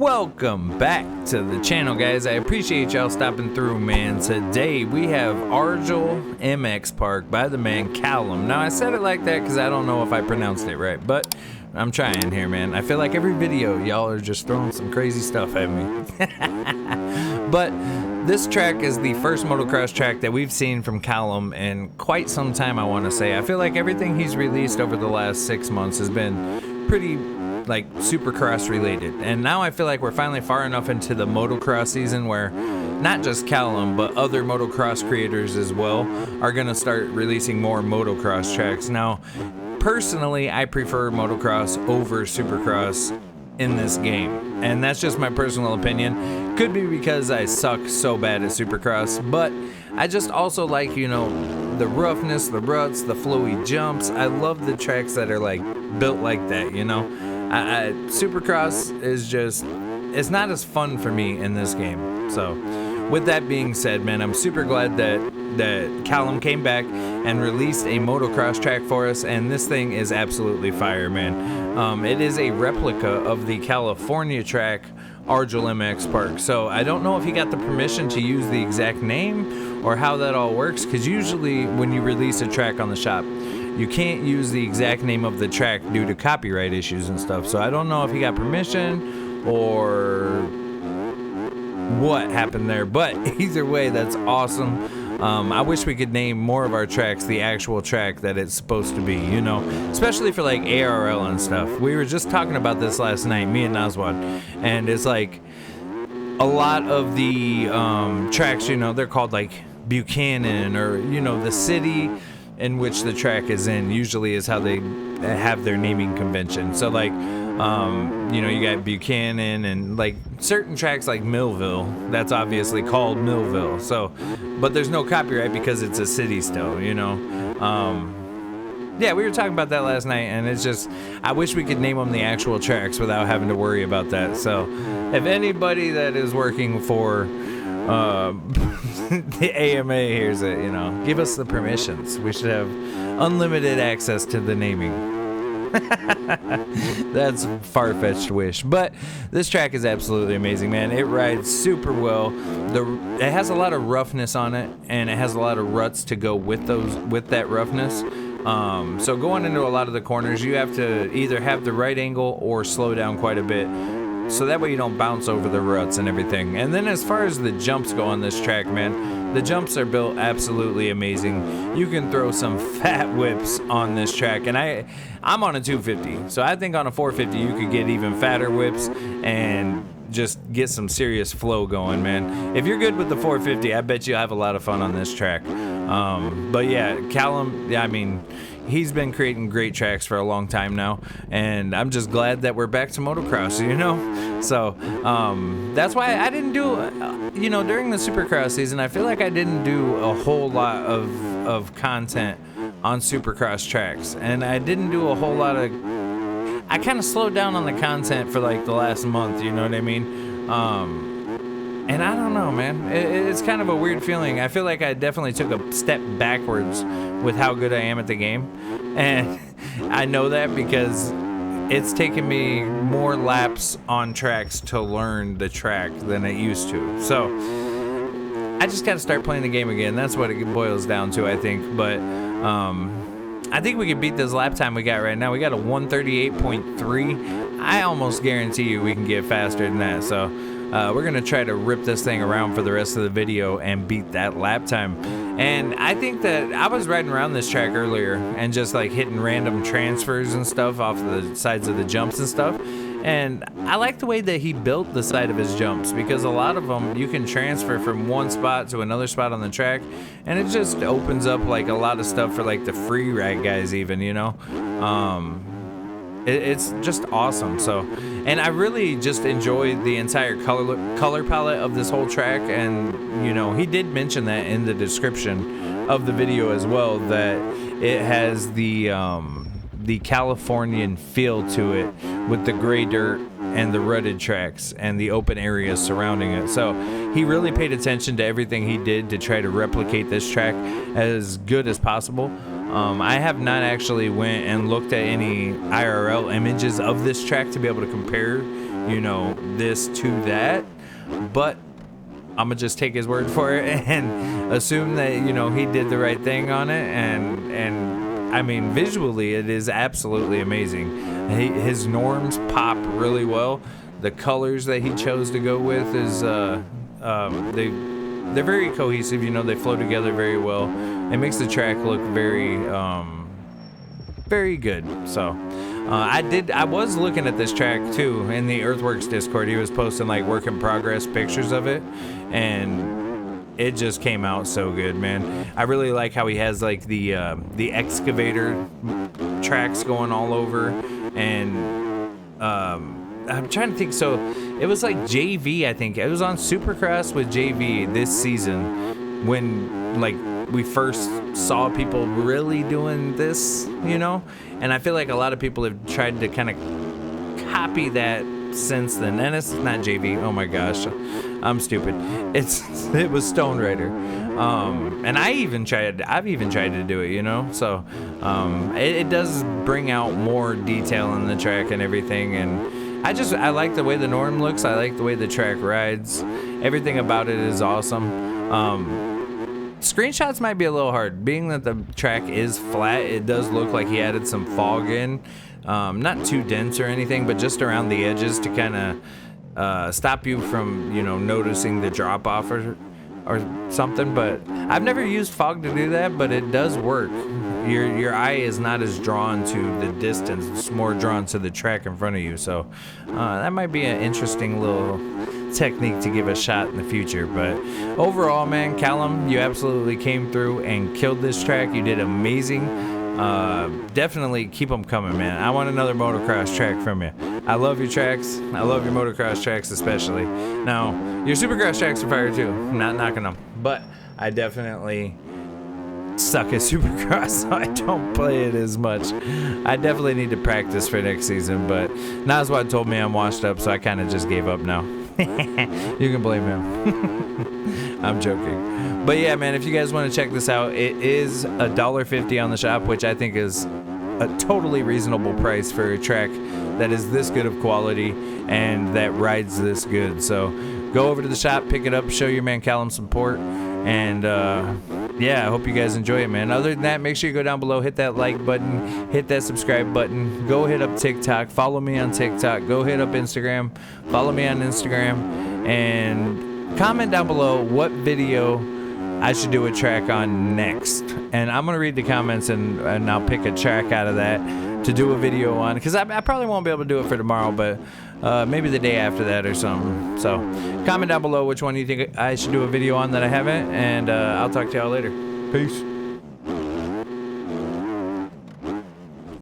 Welcome back to the channel, guys. I appreciate y'all stopping through, man. Today we have Argel MX Park by the man Callum. Now I said it like that because I don't know if I pronounced it right, but I'm trying here, man. I feel like every video y'all are just throwing some crazy stuff at me. But this track is the first motocross track that we've seen from Callum in quite some time, I want to say. I feel like everything he's released over the last 6 months has been pretty like Supercross related, and now I feel like we're finally far enough into the motocross season where not just Callum but other motocross creators as well are gonna start releasing more motocross tracks. Now personally, I prefer motocross over Supercross in this game, and that's just my personal opinion. Could be because I suck so bad at Supercross, but I just also like, you know, the roughness, the ruts, the flowy jumps. I love the tracks that are like built like that, you know. Supercross is just, it's not as fun for me in this game. So with that being said, man, I'm super glad that Callum came back and released a motocross track for us, and this thing is absolutely fire, man. It is a replica of the California track Argel MX Park. So I don't know if he got the permission to use the exact name or how that all works, because usually when you release a track on the shop, you can't use the exact name of the track due to copyright issues and stuff. So I don't know if he got permission or what happened there, but either way, that's awesome. I wish we could name more of our tracks the actual track that it's supposed to be, you know, especially for like ARL and stuff. We were just talking about this last night, me and Naswad, and it's like a lot of the tracks, you know, they're called like Buchanan, or, you know, the city in which the track is in usually is how they have their naming convention. So like, you know, you got Buchanan, and like certain tracks like Millville, that's obviously called Millville. So, but there's no copyright because it's a city still, you know. Yeah, we were talking about that last night, and it's just, I wish we could name them the actual tracks without having to worry about that. So if anybody that is working for the AMA hears it, you know, give us the permissions. We should have unlimited access to the naming. That's a far-fetched wish, but this track is absolutely amazing, man. It rides super well. It has a lot of roughness on it, and it has a lot of ruts to go with that roughness. So going into a lot of the corners, you have to either have the right angle or slow down quite a bit, so that way you don't bounce over the ruts and everything. And then as far as the jumps go on this track, man, the jumps are built absolutely amazing. You can throw some fat whips on this track, and I'm on a 250, so I think on a 450 you could get even fatter whips and just get some serious flow going, man. If you're good with the 450, I bet you'll have a lot of fun on this track. But yeah, Callum, I mean, he's been creating great tracks for a long time now, and I'm just glad that we're back to motocross, you know. So that's why I didn't do, you know, during the Supercross season, I feel like I didn't do a whole lot of content on Supercross tracks, and I didn't do a whole lot of, I kind of slowed down on the content for like the last month, you know what I mean? And I don't know, man, it's kind of a weird feeling. I feel like I definitely took a step backwards with how good I am at the game, and I know that because it's taken me more laps on tracks to learn the track than it used to. So I just got to start playing the game again. That's what it boils down to, I think. But I think we can beat this lap time we got right now. We got a 138.3. I almost guarantee you we can get faster than that. So we're going to try to rip this thing around for the rest of the video and beat that lap time. And I think that I was riding around this track earlier and just like hitting random transfers and stuff off the sides of the jumps and stuff. And I like the way that he built the side of his jumps, because a lot of them you can transfer from one spot to another spot on the track, and it just opens up like a lot of stuff for like the free ride guys even, you know. It's just awesome. So, and I really just enjoyed the entire color palette of this whole track. And you know, he did mention that in the description of the video as well, that it has the Californian feel to it with the gray dirt and the rutted tracks and the open areas surrounding it. So he really paid attention to everything he did to try to replicate this track as good as possible. I have not actually went and looked at any IRL images of this track to be able to compare you know, this to that, but I'm gonna just take his word for it and assume that, you know, he did the right thing on it. And I mean, visually, it is absolutely amazing. His norms pop really well. The colors that he chose to go with is they're very cohesive. You know, they flow together very well. It makes the track look very very good. So I was looking at this track too in the Earthworks Discord. He was posting like work in progress pictures of it, and it just came out so good, man. I really like how he has like the excavator tracks going all over, and I'm trying to think. So it was like JV, I think it was on Supercross with JV this season when like we first saw people really doing this, you know. And I feel like a lot of people have tried to kind of copy that since then. And it's not JV. Oh my gosh, I'm stupid. It was Stone Rider. And I've even tried to do it, you know. So it does bring out more detail in the track and everything. And I like the way the norm looks. I like the way the track rides. Everything about it is awesome. Screenshots might be a little hard, being that the track is flat. It does look like he added some fog in, not too dense or anything, but just around the edges to kind of stop you from, you know, noticing the drop off or something. But I've never used fog to do that, but it does work. Your eye is not as drawn to the distance; it's more drawn to the track in front of you. So that might be an interesting little technique to give a shot in the future. But overall, man, Callum, you absolutely came through and killed this track. You did amazing. Definitely keep them coming, man. I want another motocross track from you. I love your tracks. I love your motocross tracks especially. Now, your supercross tracks are fire too. I'm not knocking them, but I definitely suck at Supercross, so I don't play it as much. I definitely need to practice for next season, but Naswad told me I'm washed up, so I kind of just gave up now. You can blame him. I'm joking. But yeah, man, if you guys want to check this out, it is $1.50 on the shop, which I think is a totally reasonable price for a track that is this good of quality and that rides this good. So go over to the shop, pick it up, show your man Callum support, and yeah, I hope you guys enjoy it, man. Other than that, make sure you go down below, hit that like button, hit that subscribe button, go hit up TikTok, follow me on TikTok, go hit up Instagram, follow me on Instagram, and comment down below what video I should do a track on next. And I'm going to read the comments and I'll pick a track out of that to do a video on, because I probably won't be able to do it for tomorrow, but maybe the day after that or something. So comment down below which one you think I should do a video on that I haven't, and I'll talk to y'all later. Peace.